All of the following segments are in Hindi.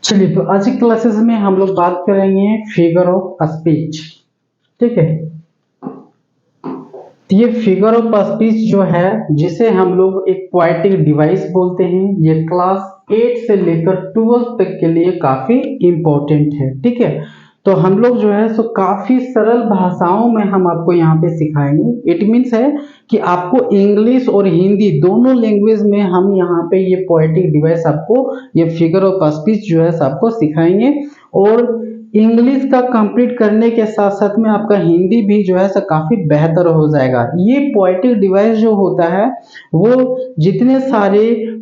चलिए, तो आज की क्लासेस में हम लोग बात करेंगे फिगर ऑफ स्पीच। ठीक है, तो ये फिगर ऑफ स्पीच जो है, जिसे हम लोग एक पोएटिक डिवाइस बोलते हैं, ये क्लास 8 से लेकर 12 तक के लिए काफी इम्पोर्टेंट है। ठीक है, तो हम लोग जो है सो काफी सरल भाषाओं में हम आपको यहाँ पे सिखाएंगे। इट मीन्स है कि आपको इंग्लिश और हिंदी दोनों लैंग्वेज में हम यहाँ पे ये पोएटिक डिवाइस आपको, ये फिगर ऑफ स्पीच जो है आपको सिखाएंगे। और इंग्लिश का कंप्लीट करने के साथ साथ में आपका हिंदी भी जो है काफी बेहतर हो जाएगा। ये पोएटिक डिवाइस जो होता है वो जितने सारे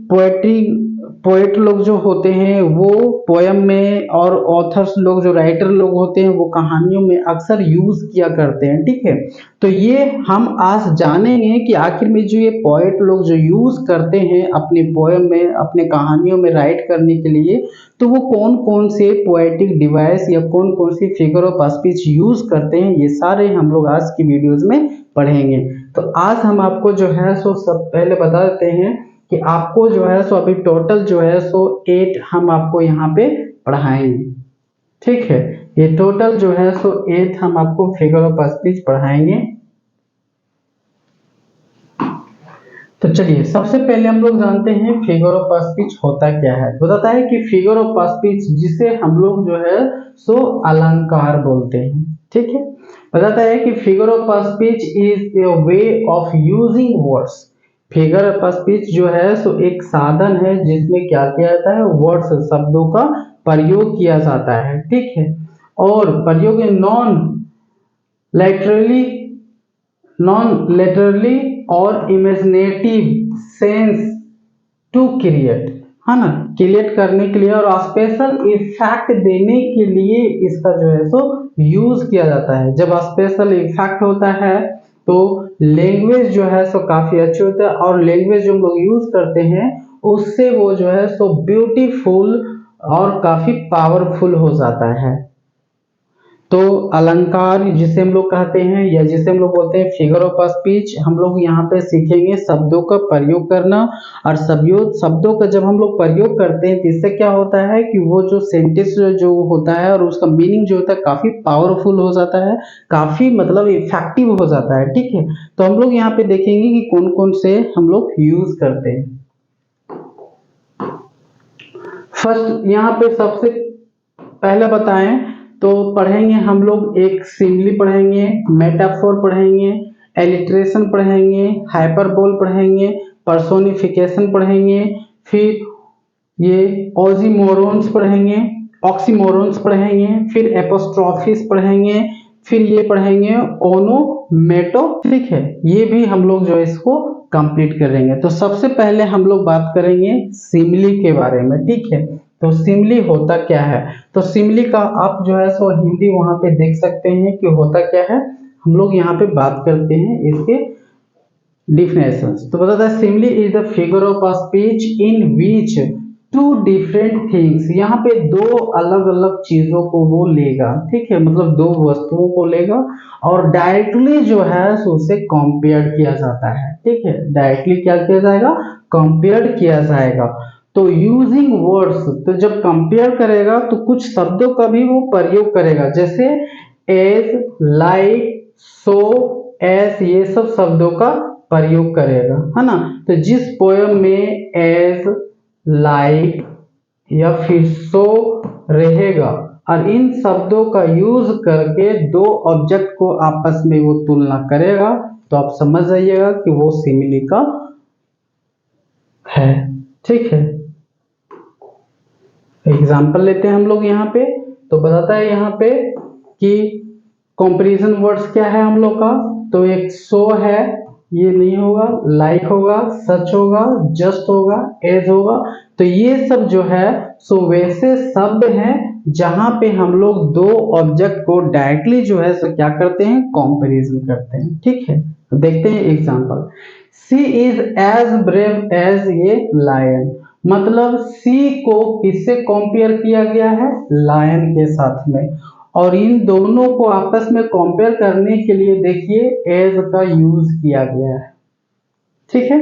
पोएट लोग जो होते हैं वो पोयम में, और ऑथर्स लोग जो राइटर लोग होते हैं वो कहानियों में अक्सर यूज किया करते हैं। ठीक है, तो ये हम आज जानेंगे कि आखिर में जो ये पोएट लोग जो यूज करते हैं अपने पोयम में, अपने कहानियों में राइट करने के लिए, तो वो कौन कौन से पोएटिक डिवाइस या कौन कौन सी फिगर ऑफ स्पीच यूज करते हैं, ये सारे हम लोग आज की वीडियोस में पढ़ेंगे। तो आज हम आपको जो है सो सब पहले बता देते हैं कि आपको जो है सो अभी टोटल जो है सो 8 हम आपको यहाँ पे पढ़ाएंगे। ठीक है, ये टोटल जो है सो 8 हम आपको फिगर ऑफ स्पीच पढ़ाएंगे। तो चलिए, सबसे पहले हम लोग जानते हैं फिगर ऑफ स्पीच होता क्या है। बताता है कि फिगर ऑफ स्पीच जिसे हम लोग जो है सो अलंकार बोलते हैं। ठीक है, बताता है कि figure of speech is a way of using words. Figure of speech जो है सो एक साधन है जिसमें क्या किया जाता है, वर्ड्स शब्दों का प्रयोग किया जाता है। ठीक है, और प्रयोग नॉन लेटरली और इमेजिनेटिव सेंस टू क्रिएट, है ना, क्रिएट करने के लिए और स्पेशल इफेक्ट देने के लिए इसका जो है सो यूज किया जाता है। जब स्पेशल इफेक्ट होता है तो लैंग्वेज जो है सो काफी अच्छी होता है, और लैंग्वेज जो हम लोग यूज करते हैं उससे वो जो है सो ब्यूटीफुल और काफी पावरफुल हो जाता है। तो अलंकार जिसे हम लोग कहते हैं या जिसे हम लोग बोलते हैं फिगर ऑफ स्पीच, हम लोग यहाँ पे सीखेंगे शब्दों का प्रयोग करना। और शब्दों का जब हम लोग प्रयोग करते हैं तो इससे क्या होता है कि वो जो सेंटेंस जो होता है और उसका मीनिंग जो होता है काफी पावरफुल हो जाता है, काफी मतलब इफेक्टिव हो जाता है। ठीक है, तो हम लोग यहाँ पे देखेंगे कि कौन कौन से हम लोग यूज करते हैं। फर्स्ट यहाँ पे सबसे पहले बताएं तो पढ़ेंगे हम लोग एक सिमिली पढ़ेंगे, मेटाफोर पढ़ेंगे, एलिट्रेशन पढ़ेंगे, हाइपरबोल पढ़ेंगे, पर्सोनिफिकेशन पढ़ेंगे, फिर ये ऑक्सीमोरॉन्स पढ़ेंगे, फिर एपोस्ट्रोफिस पढ़ेंगे, फिर ये पढ़ेंगे ओनोमेटोफिक है। ये भी हम लोग जो है इसको कंप्लीट करेंगे। तो सबसे पहले हम लोग बात करेंगे सिमिली के बारे में। ठीक है, तो सिमिली होता क्या है। तो सिमिली का आप जो है सो हिंदी वहां पे देख सकते हैं कि होता क्या है। हम लोग यहाँ पे बात करते हैं इसके डिफिनेशंस। तो बताता है simile is the figure of speech in which two different things, यहाँ पे दो अलग अलग चीजों को वो लेगा। ठीक है, मतलब दो वस्तुओं को लेगा और डायरेक्टली जो है उससे कंपेयर किया जाता है। ठीक है, डायरेक्टली क्या किया जाएगा, कंपेयर किया जाएगा। तो यूजिंग वर्ड्स, तो जब कंपेयर करेगा तो कुछ शब्दों का भी वो प्रयोग करेगा, जैसे एज, लाइक, सो, एस, ये सब शब्दों का प्रयोग करेगा, है ना। तो जिस पोयम में एज, लाइक या फिर सो रहेगा और इन शब्दों का यूज करके दो ऑब्जेक्ट को आपस में वो तुलना करेगा, तो आप समझ जाइएगा कि वो सिमिली का है। ठीक है, एग्जाम्पल लेते हैं हम लोग यहाँ पे। तो बताता है यहाँ पे कि कंपैरिजन वर्ड्स क्या है हम लोग का। तो एक सो है, ये नहीं होगा, लाइक होगा, सच होगा, जस्ट होगा, एज होगा। तो ये सब जो है सो वैसे शब्द हैं जहां पे हम लोग दो ऑब्जेक्ट को डायरेक्टली जो है सो क्या करते हैं, कंपैरिजन करते हैं। ठीक है, तो देखते हैं example. She is as brave as ये लायन, मतलब सी को किससे कंपेयर किया गया है, लायन के साथ में। और इन दोनों को आपस में कंपेयर करने के लिए देखिए एज का यूज किया गया है। ठीक है,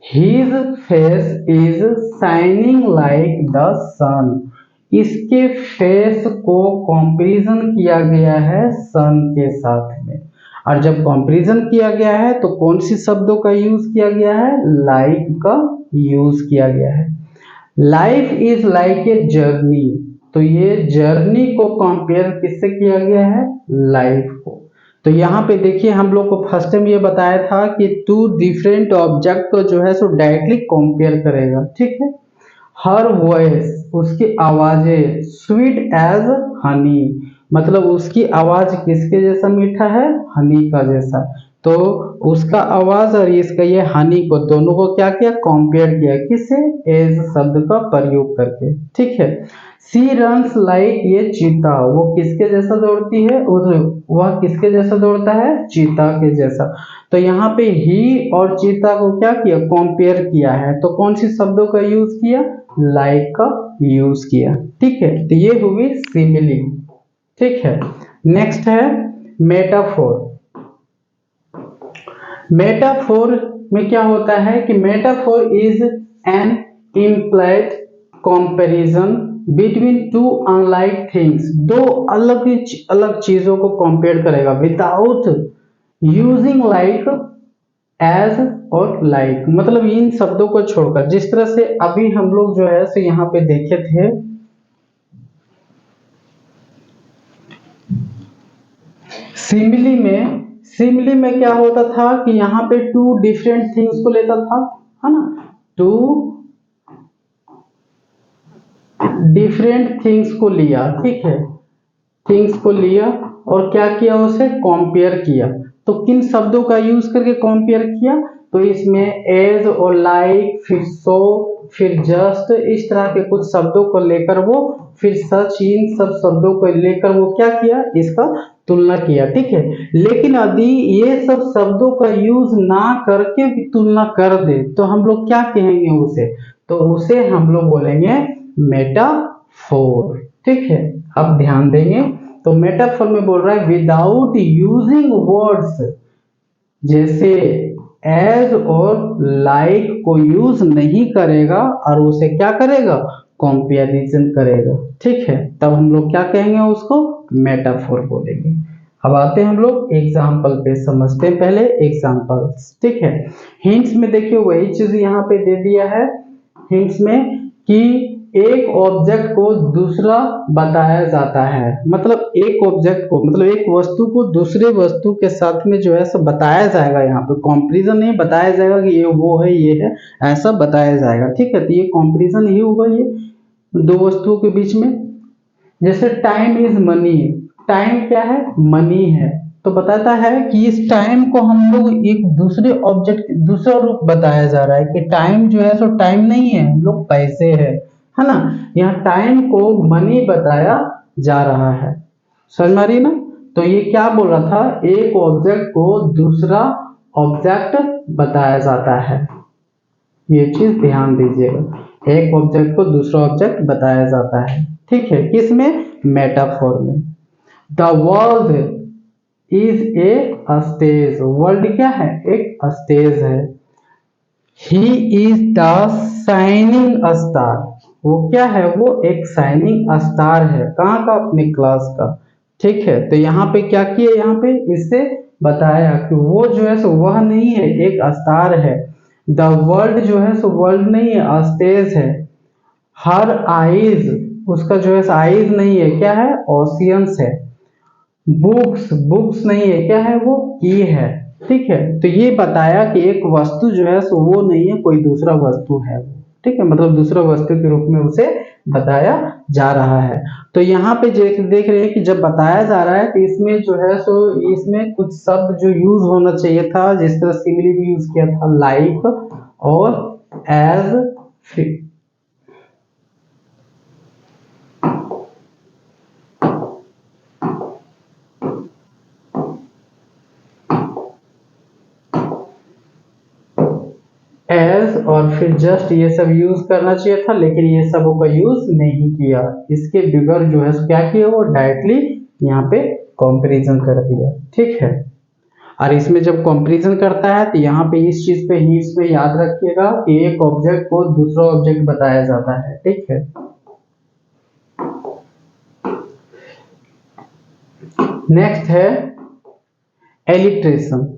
his face is shining like the sun, इसके फेस को कंपैरिजन किया गया है सन के साथ में। और जब कंपैरिजन किया गया है तो कौन सी शब्दों का यूज किया गया है? लाइक का यूज किया गया है। Life is like a journey, तो ये जर्नी को कंपेयर किससे किया गया है? लाइफ को। तो यहाँ पे देखिए हम लोग को फर्स्ट टाइम ये बताया था कि टू डिफरेंट ऑब्जेक्ट को जो है सो डायरेक्टली कंपेयर करेगा, ठीक है। हर वॉइस, उसकी आवाजें, स्वीट एज हनी, मतलब उसकी आवाज किसके जैसा मीठा है? हनी का जैसा। तो उसका आवाज और इसका ये हनी को दोनों को क्या किया? कंपेयर किया, किससे? एज शब्द का प्रयोग करके, ठीक है। सी रन्स लाइक ये चीता, वो किसके जैसा दौड़ती है? वह किसके जैसा दौड़ता है? चीता के जैसा। तो यहाँ पे ही और चीता को क्या किया? कंपेयर किया है। तो कौन सी शब्दों का यूज किया? लाइक का यूज किया, ठीक है। तो ये हुई सिमिली, ठीक है। नेक्स्ट है मेटाफोर। मेटाफोर में क्या होता है कि metaphor is an implied comparison between two unlike things, दो अलग अलग चीजों को कंपेयर करेगा विदाउट यूजिंग लाइक, एज और लाइक, मतलब इन शब्दों को छोड़कर। जिस तरह से अभी हम लोग जो है सो यहाँ पे देखे थे, सिमिली में क्या होता था कि यहाँ पे टू डिफरेंट थिंग्स को लेता था, है ना। टू डिफरेंट थिंग्स को लिया, ठीक है, थिंग्स को लिया और क्या किया? उसे कंपेयर किया। तो किन शब्दों का यूज करके कंपेयर किया? तो इसमें एज और लाइक, फिर सो, फिर जस्ट, इस तरह के कुछ शब्दों को लेकर वो, फिर सच, इन सब शब्दों को लेकर वो क्या किया? इसका तुलना किया, ठीक है। लेकिन यदि ये सब शब्दों का यूज ना करके भी तुलना कर दे तो हम लोग क्या कहेंगे उसे? तो उसे हम लोग बोलेंगे मेटाफोर, ठीक है। अब ध्यान देंगे तो मेटाफोर में बोल रहा है विदाउट यूजिंग वर्ड्स, जैसे एज और लाइक को यूज नहीं करेगा और उसे क्या करेगा? कंपैरिजन करेगा, ठीक है। तब हम लोग क्या कहेंगे? उसको मेटाफोर बोलेंगे। अब आते हैं हम लोग एग्जाम्पल पे, समझते हैं पहले एग्जाम्पल्स, ठीक है। हिंट्स में देखिए वही चीज यहाँ पे दे दिया है हिंट्स में कि एक ऑब्जेक्ट को दूसरा बताया जाता है, मतलब एक ऑब्जेक्ट को, मतलब एक वस्तु को दूसरे वस्तु के साथ में जो है सब बताया जाएगा। यहाँ पे कंपैरिजन नहीं बताया जाएगा कि ये वो है ये है, ऐसा बताया जाएगा, ठीक है। तो ये कंपैरिजन ही हुआ ये दो वस्तुओं के बीच में। जैसे टाइम इज मनी, टाइम क्या है? मनी है। तो बताता है कि इस टाइम को हम लोग एक दूसरे ऑब्जेक्ट, दूसरा रूप बताया जा रहा है कि टाइम जो है सो टाइम नहीं है, हम लोग पैसे है ना। यहाँ टाइम को मनी बताया जा रहा है, समझ में आ रही ना। तो ये क्या बोल रहा था? एक ऑब्जेक्ट को दूसरा ऑब्जेक्ट बताया जाता है, ये चीज ध्यान दीजिएगा। एक ऑब्जेक्ट को दूसरा ऑब्जेक्ट बताया जाता है, ठीक है। किसमें? मेटाफोर में। The world is a stage, world क्या है? एक स्टेज है। He is the shining star, वो क्या है? वो एक शाइनिंग स्टार है। कहाँ का? अपने क्लास का, ठीक है। तो यहाँ पे क्या किया? यहाँ पे इससे बताया कि वो जो है सो वह नहीं है, एक स्टार है। द वर्ल्ड जो है सो वर्ल्ड नहीं है, स्टेज है। हर आइज, उसका जो है आइज नहीं है, क्या है? ओशियंस है। बुक्स, बुक्स नहीं है, क्या है? वो की है, ठीक है। तो ये बताया कि एक वस्तु जो है सो वो नहीं है, कोई दूसरा वस्तु है, ठीक है। मतलब दूसरा वस्तु के रूप में उसे बताया जा रहा है। तो यहाँ पे देख रहे हैं कि जब बताया जा रहा है तो इसमें जो है सो इसमें कुछ शब्द जो यूज होना चाहिए था, जिस तरह सिमिली भी यूज किया था, लाइक और एज, एज और फिर जस्ट, ये सब यूज करना चाहिए था, लेकिन ये सब का यूज नहीं किया। इसके बगैर जो है क्या किया? वो डायरेक्टली यहाँ पे कंपैरिजन कर दिया, ठीक है। और इसमें जब कंपैरिजन करता है तो यहाँ पे इस चीज पे ही इसमें याद रखिएगा कि एक ऑब्जेक्ट को दूसरा ऑब्जेक्ट बताया जाता है, ठीक है। नेक्स्ट है एलिट्रेशन।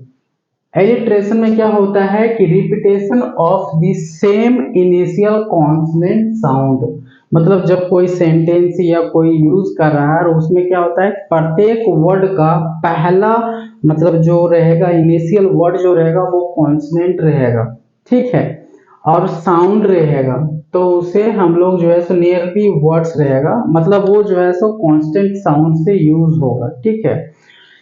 एलिट्रेशन में क्या होता है कि repetition of the same initial consonant sound, मतलब जब कोई सेंटेंस या कोई यूज कर रहा है और उसमें क्या होता है प्रत्येक वर्ड का पहला मतलब जो रहेगा इनिशियल वर्ड जो रहेगा वो कॉन्सोनेंट रहेगा, ठीक है, और साउंड रहेगा, तो उसे हम लोग जो है सो नियरली वर्ड्स रहेगा, मतलब वो जो है सो कांस्टेंट साउंड से यूज होगा, ठीक है।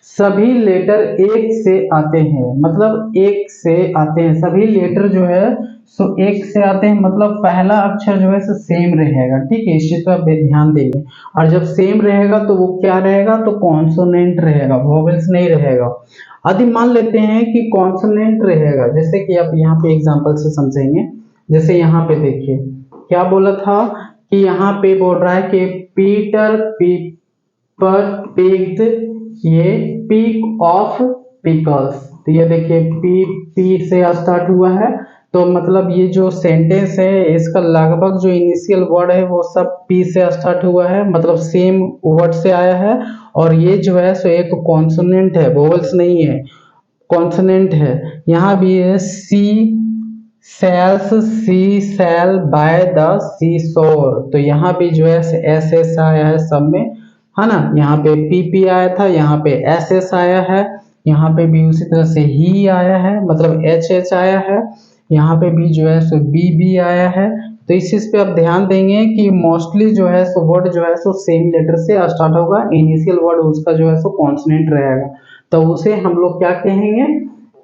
सभी लेटर एक से आते हैं, मतलब एक से आते हैं, सभी लेटर जो है सो एक से आते हैं, मतलब पहला अक्षर जो है सो सेम रहेगा, ठीक है, इस चीज पर ध्यान देंगे। और जब सेम रहेगा तो वो क्या रहेगा, तो कॉन्सोनेंट रहेगा, वोवेल्स नहीं रहेगा। यदि मान लेते हैं कि कॉन्सोनेंट रहेगा, जैसे कि आप यहाँ पे एग्जांपल से समझेंगे, जैसे यहाँ पे देखिए क्या बोला था कि यहाँ पे बोल रहा है कि पीटर पीपर पिक्ड ये पीक ऑफ पिकल्स, तो ये देखिए पी से स्टार्ट हुआ है, तो मतलब ये जो सेंटेंस है इसका लगभग जो इनिशियल वर्ड है वो सब पी से स्टार्ट हुआ है, मतलब सेम वर्ड से आया है, और ये जो है सो एक कॉन्सोनेंट है, वोवेल्स नहीं है, कॉन्सोनेंट है। यहाँ भी है she sells sea shell by the sea shore, तो यहाँ पे जो है एस एस आया है सब में, है ना, यहाँ पे पी पी आया था, यहाँ पे एस एस आया है, यहाँ पे भी उसी तरह से ही आया है, मतलब एच एच आया है, यहाँ पे भी जो है सो बी बी आया है। तो इस चीज पे आप ध्यान देंगे कि मोस्टली जो है सो वर्ड जो है सो सेम लेटर से स्टार्ट होगा, इनिशियल वर्ड उसका जो है सो कॉन्सोनेंट रहेगा, तो उसे हम लोग क्या कहेंगे,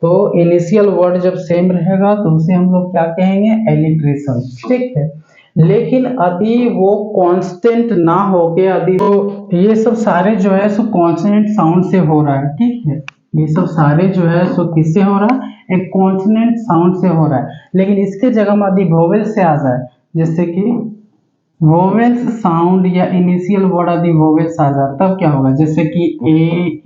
तो इनिशियल वर्ड जब सेम रहेगा तो उसे हम लोग क्या कहेंगे, एलिट्रेशन, ठीक है। लेकिन यदि वो कांस्टेंट ना हो के यदि वो ये सब सारे जो है सो कॉन्सोनेंट साउंड से हो रहा है, ठीक है, ये सब सारे जो है सो किससे हो रहा है, एक कॉन्सोनेंट साउंड से हो रहा है, लेकिन इसके जगह में यदि वोवेल से आ जाए, जैसे कि वोवेल्स साउंड या इनिशियल वर्ड यदि वोवेल्स आ जाए तब क्या होगा, जैसे कि ए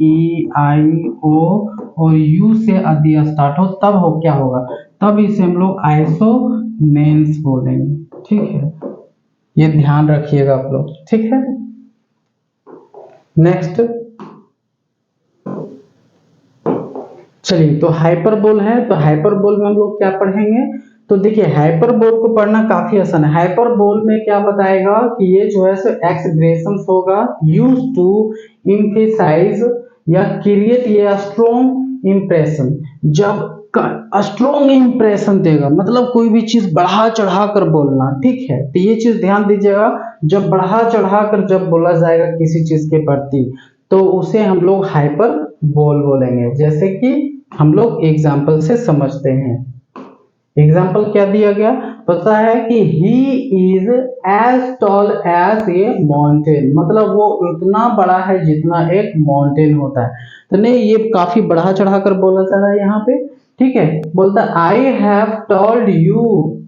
ई आई ओ और यू से यदि स्टार्ट हो तब हो क्या होगा, तब इसे हम लोग आइसोनेंस बोलेंगे, ठीक है, ये ध्यान रखिएगा आप लोग, ठीक है। नेक्स्ट चलिए, तो हाइपरबोल है, तो हाइपरबोल में हम लोग क्या पढ़ेंगे, तो देखिए हाइपरबोल को पढ़ना काफी आसान है। हाइपरबोल में क्या बताएगा कि ये जो है सो एक्सप्रेशंस होगा यूज टू एम्फसाइज या क्रिएट ये स्ट्रॉन्ग इंप्रेशन, जब स्ट्रॉन्ग इंप्रेशन देगा, मतलब कोई भी चीज बढ़ा चढ़ा कर बोलना, ठीक है, तो ये चीज ध्यान दीजिएगा, जब बढ़ा चढ़ा कर जब बोला जाएगा किसी चीज के प्रति तो उसे हम लोग हाइपर बोल बोलेंगे, जैसे कि हम लोग एग्जाम्पल से समझते हैं। एग्जाम्पल क्या दिया गया, पता है कि he is as tall as a mountain, मतलब वो इतना बड़ा है जितना एक माउंटेन होता है, तो नहीं ये काफी बढ़ा चढ़ा कर बोला जा रहा है यहाँ पे, ठीक है। बोलता I have told U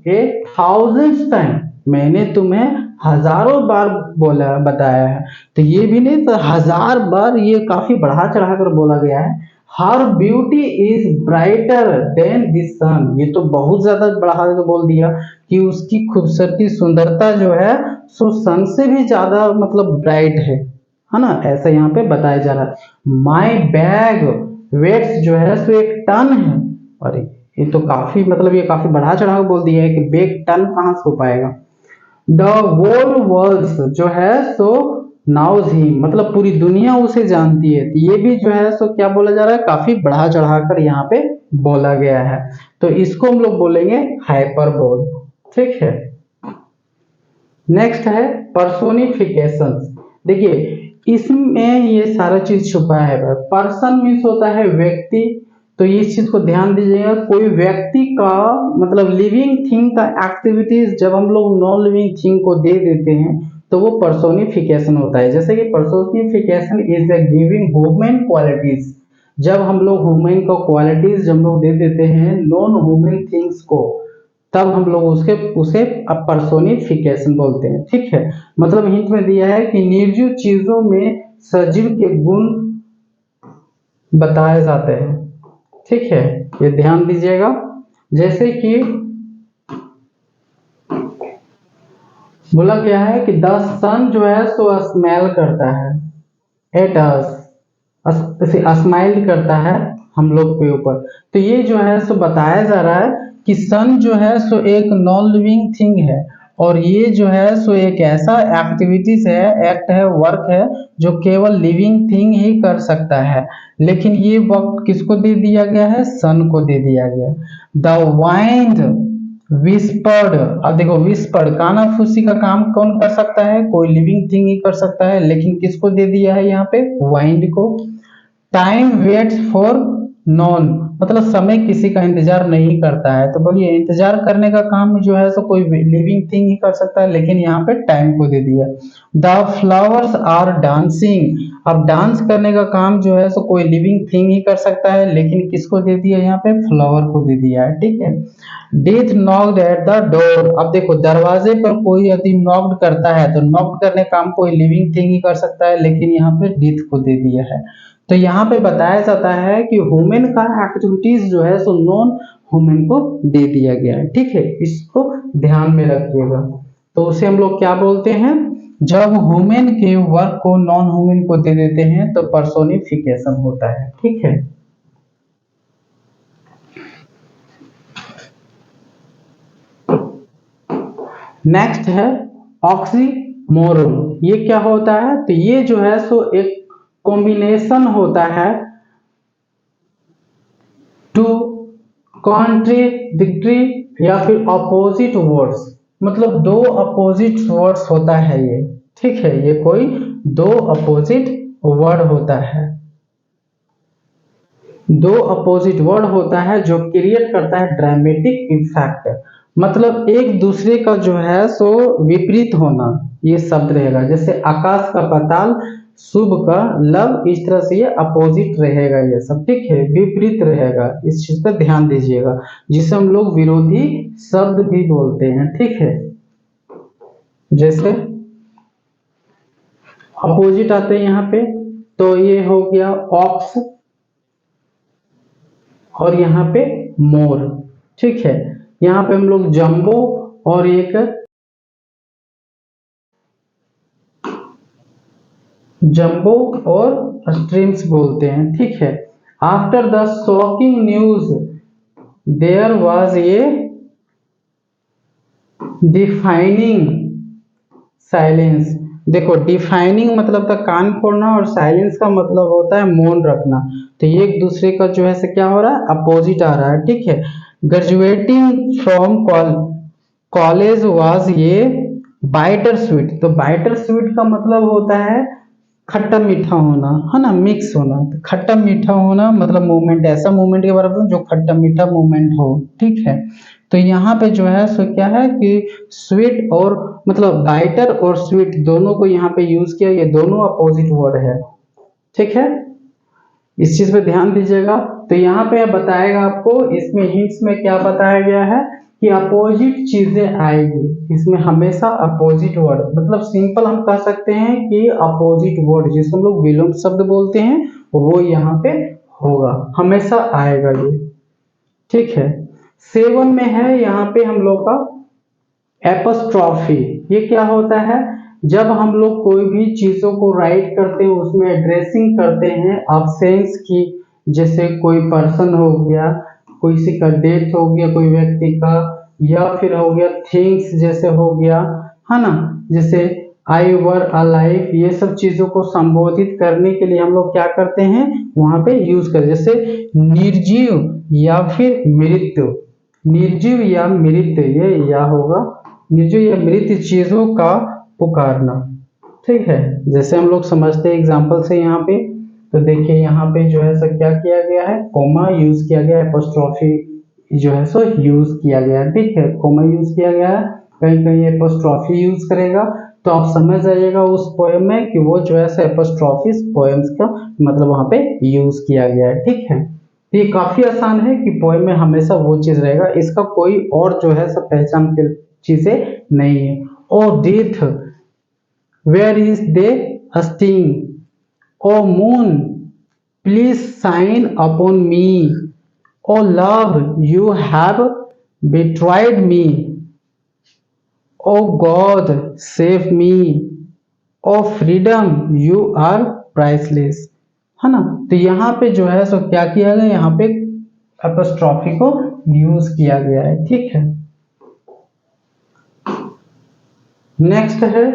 A thousand time, मैंने तुम्हें हजारों बार बोला बताया है, तो ये भी नहीं तो हजार बार, ये काफी बढ़ा चढ़ा कर बोला गया है। Her beauty is brighter than the sun, ये तो बहुत ज्यादा बढ़ा के बोल दिया कि उसकी खूबसूरती सुंदरता जो है सो सन से भी ज्यादा मतलब ब्राइट है ना, ऐसा यहाँ पे बताया जा रहा है। माई बैग वेट्स जो है सो एक टन है, अरे ये तो काफी मतलब ये काफी बढ़ा चढ़ा के बोल दिया है कि बैग टन कहाँ से हो पाएगा। द होल वर्ल्ड जो है सो नाउज ही, मतलब पूरी दुनिया उसे जानती है, तो ये भी जो है सो क्या बोला जा रहा है, काफी बढ़ा चढ़ाकर यहाँ पे बोला गया है, तो इसको हम लोग बोलेंगे हाइपरबोल, ठीक है। नेक्स्ट है पर्सोनिफिकेशन, देखिए इसमें ये सारा चीज छुपा है, पर्सन मीन्स होता है व्यक्ति, तो इस चीज को ध्यान दीजिएगा, कोई व्यक्ति का मतलब लिविंग थिंग का एक्टिविटीज जब हम लोग नॉन लिविंग थिंग को दे देते हैं तो वो पर्सोनिफिकेशन होता है, जैसे कि personification is the giving human qualities, जब हम लोग ह्यूमन को क्वालिटीज हम लोग दे देते हैं नॉन ह्यूमन थिंग्स को, तब हम लोग उसके उसे पर्सोनिफिकेशन बोलते हैं, ठीक है। मतलब हिंट में दिया है कि निर्जीव चीजों में सजीव के गुण बताए जाते हैं, ठीक है, ये ध्यान दीजिएगा। जैसे कि बोला गया है कि द सन जो है सो स्मेल करता है एट अस, स्माइल करता है हम लोग के ऊपर। तो ये जो है सो बताया जा रहा है कि सन जो है सो एक नॉन लिविंग थिंग है, और ये जो है सो एक ऐसा एक्टिविटीज है, एक्ट है, वर्क है जो केवल लिविंग थिंग ही कर सकता है। लेकिन ये वक्त किसको दे दिया गया है? सन को दे दिया गया। द वाइंड विस्पर्ड, अब देखो विस्पर्ड कानाफूसी का काम कौन कर सकता है? कोई लिविंग थिंग ही कर सकता है, लेकिन किसको दे दिया है यहाँ पे? वाइंड को। टाइम वेट्स फॉर नॉन, मतलब समय किसी का इंतजार नहीं करता है। तो बोलिए इंतजार करने का काम जो है सो कोई लिविंग थिंग ही कर सकता है, लेकिन यहाँ पे टाइम को दे दिया। द फ्लावर्स आर डांसिंग, अब डांस करने का काम जो है सो कोई लिविंग थिंग ही कर सकता है, लेकिन किसको दे दिया? यहाँ पे फ्लावर को दे दिया है, ठीक है। Death knocked at the door, अब देखो दरवाजे पर कोई यदि नॉक्ड करता है तो नॉक्ड करने का काम कोई लिविंग थिंग ही कर सकता है, लेकिन यहाँ पे डेथ को दे दिया है। तो यहाँ पे बताया जाता है कि ह्यूमन का एक्टिविटीज जो है सो नॉन ह्यूमन को दे दिया गया है, ठीक है। इसको ध्यान में रखिएगा। तो उसे हम लोग क्या बोलते हैं? जब ह्यूमन के वर्क को नॉन ह्यूमन को दे देते हैं तो पर्सोनिफिकेशन होता है, ठीक है। नेक्स्ट है ऑक्सीमोरोन, ये क्या होता है? तो ये जो है सो एक कॉम्बिनेशन होता है टू कॉन्ट्रीडिक्टरी या फिर अपोजिट वर्ड्स, मतलब दो अपोजिट वर्ड्स होता है ये, ठीक है। ये कोई दो अपोजिट वर्ड होता है, दो अपोजिट वर्ड होता है जो क्रिएट करता है ड्रामेटिक इफेक्ट, मतलब एक दूसरे का जो है सो विपरीत होना, ये शब्द रहेगा। जैसे आकाश का पाताल, शुभ का लव, इस तरह से ये अपोजिट रहेगा, ये सब ठीक है, विपरीत रहेगा। इस चीज पर ध्यान दीजिएगा, जिसे हम लोग विरोधी शब्द भी बोलते हैं, ठीक है। जैसे अपोजिट आते हैं यहाँ पे, तो ये हो गया ऑक्स और यहाँ पे मोर, ठीक है। यहाँ पे हम लोग जंबो और एक जंबो और स्ट्रीम्स बोलते हैं, ठीक है। After the shocking news there was a defining silence, देखो डिफाइनिंग मतलब था कान फोड़ना, और साइलेंस का मतलब होता है मौन रखना। तो ये एक दूसरे का जो है से क्या हो रहा है? अपोजिट आ रहा है, ठीक है। ग्रेजुएटिंग फ्रॉम कॉलेज वाज ये बाइटर स्वीट, तो बाइटर स्वीट का मतलब होता है खट्टा मीठा होना, है ना, मिक्स होना। तो खट्टा मीठा होना मतलब मूवमेंट, ऐसा मूवमेंट के बारे में जो खट्टा मीठा मूवमेंट हो, ठीक है। तो यहाँ पे जो है सो क्या है कि स्वीट और मतलब बाइटर और स्वीट दोनों को यहाँ पे यूज किया, ये दोनों अपोजिट वर्ड है, ठीक है। इस चीज पे ध्यान दीजिएगा। तो यहाँ पे बताएगा आपको, इसमें हिंट्स में क्या बताया गया है कि अपोजिट चीजें आएगी इसमें, हमेशा अपोजिट वर्ड, मतलब सिंपल हम कह सकते हैं कि अपोजिट वर्ड जिसे हम लोग विलोम शब्द बोलते हैं वो यहाँ पे होगा, हमेशा आएगा ये, ठीक है। 7 में है यहाँ पे हम लोग का एपस्ट्रॉफी, ये क्या होता है? जब हम लोग कोई भी चीजों को राइट करते हैं उसमें एड्रेसिंग करते हैं ऑब्सेंस की, जैसे कोई पर्सन हो गया, किसी का डेथ हो गया कोई व्यक्ति का, या फिर हो गया थिंग्स जैसे हो गया, है ना, जैसे आई वर अलाइव, ये सब चीजों को संबोधित करने के लिए हम लोग क्या करते हैं? वहां पे यूज करते, जैसे निर्जीव या फिर मृत्यु, निर्जीव या मृत, ये या होगा निर्जीव या मृत चीजों का पुकारना, ठीक है। जैसे हम लोग समझते हैं एग्जांपल से यहाँ पे, तो देखिए यहाँ पे जो है सो क्या किया गया है? कोमा यूज किया गया है, एपोस्ट्रॉफी जो है सो यूज किया गया है, ठीक है। कोमा यूज किया गया है, कहीं कहीं एपोस्ट्रॉफी यूज करेगा, तो आप समझ जाइएगा उस पोएम में कि वो जो है सो एपोस्ट्रॉफी पोएम्स का मतलब वहां पे यूज किया गया है, ठीक है। ये काफी आसान है कि पोएम में हमेशा वो चीज रहेगा, इसका कोई और जो है सब पहचान के चीजें नहीं है। O death where is thy sting, O moon please shine upon me, O love you have betrayed me, O God save me, O freedom you are priceless. है ना। तो यहाँ पे जो है सो क्या किया गया, यहाँ पे एपोस्ट्रॉफी को यूज किया गया है, ठीक है। नेक्स्ट है,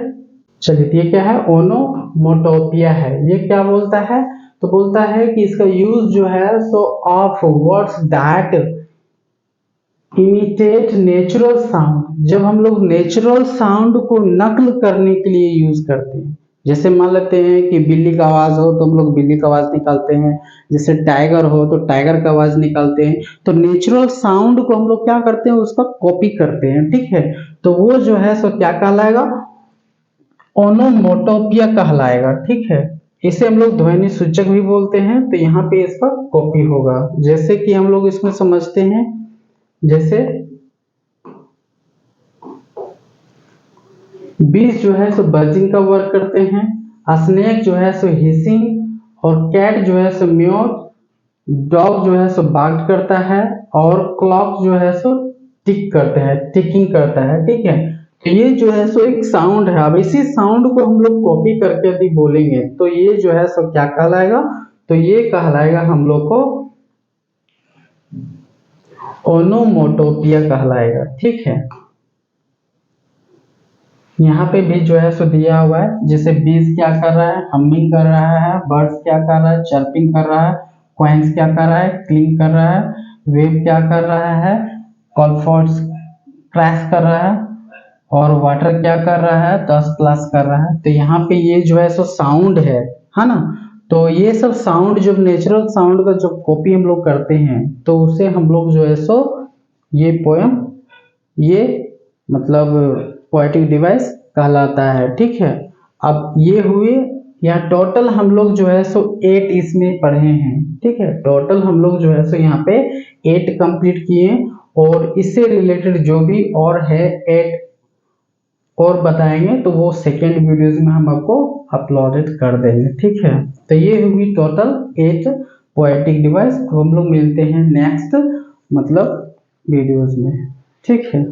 चलिए ये क्या है, ओनोमोटोपिया है। ये क्या बोलता है, तो बोलता है कि इसका यूज जो है सो of words that imitate natural sound, जब हम लोग नेचुरल साउंड को नकल करने के लिए यूज करते हैं। जैसे मान लेते हैं कि बिल्ली का आवाज हो तो हम लोग बिल्ली का आवाज निकालते हैं, जैसे टाइगर हो तो टाइगर का आवाज निकालते हैं। तो नेचुरल साउंड को हम लोग क्या करते हैं, उसका कॉपी करते हैं, ठीक है। तो वो जो है सो क्या कहलाएगा, ओनोमोटोपिया कहलाएगा, ठीक है। इसे हम लोग ध्वनि सूचक भी बोलते हैं। तो यहाँ पे इसका कॉपी होगा, जैसे कि हम लोग इसमें समझते हैं, जैसे बीस जो है सो बजिंग का वर्क करते हैं, स्नेक जो है सो हिसिंग, और कैट जो है सो म्योट, डॉग जो है सो बार्क करता है, और क्लॉक जो है सो टिक करते हैं, टिकिंग करता है, ठीक है। तो ये जो है सो एक साउंड है। अब इसी साउंड को हम लोग कॉपी करके यदि बोलेंगे तो ये जो है सो क्या कहलाएगा, तो ये कहलाएगा हम लोग को ओनोमोटोपिया कहलाएगा, ठीक है। यहाँ पे भी जो है सो दिया हुआ है, जैसे बीज क्या कर रहा है, हमिंग कर रहा है, बर्ड्स क्या कर रहा है, चर्पिंग कर रहा है, क्वाइंस क्या कर रहा है, क्लिंग कर रहा है, वेव क्या कर रहा है, कॉलफॉर्ड्स क्रैश कर रहा है, और वाटर क्या कर रहा है, दस क्लास कर रहा है। तो यहाँ पे ये जो है सो साउंड है ना। तो ये सब साउंड जब नेचुरल साउंड का जब कॉपी हम लोग करते हैं तो उसे हम लोग जो है सो ये पोयम, ये मतलब पोएटिक डिवाइस कहलाता है, ठीक है। अब ये हुए, यहाँ टोटल हम लोग जो है सो 8 इसमें पढ़े हैं, ठीक है। टोटल हम लोग जो है सो यहाँ पे 8 कंप्लीट किए, और इससे रिलेटेड जो भी और है 8 और बताएंगे तो वो सेकेंड वीडियोज में हम आपको अपलोडेड कर देंगे, ठीक है। तो ये हुई टोटल 8 पोएटिक डिवाइस। तो हम लोग मिलते हैं नेक्स्ट मतलब वीडियोज में, ठीक है।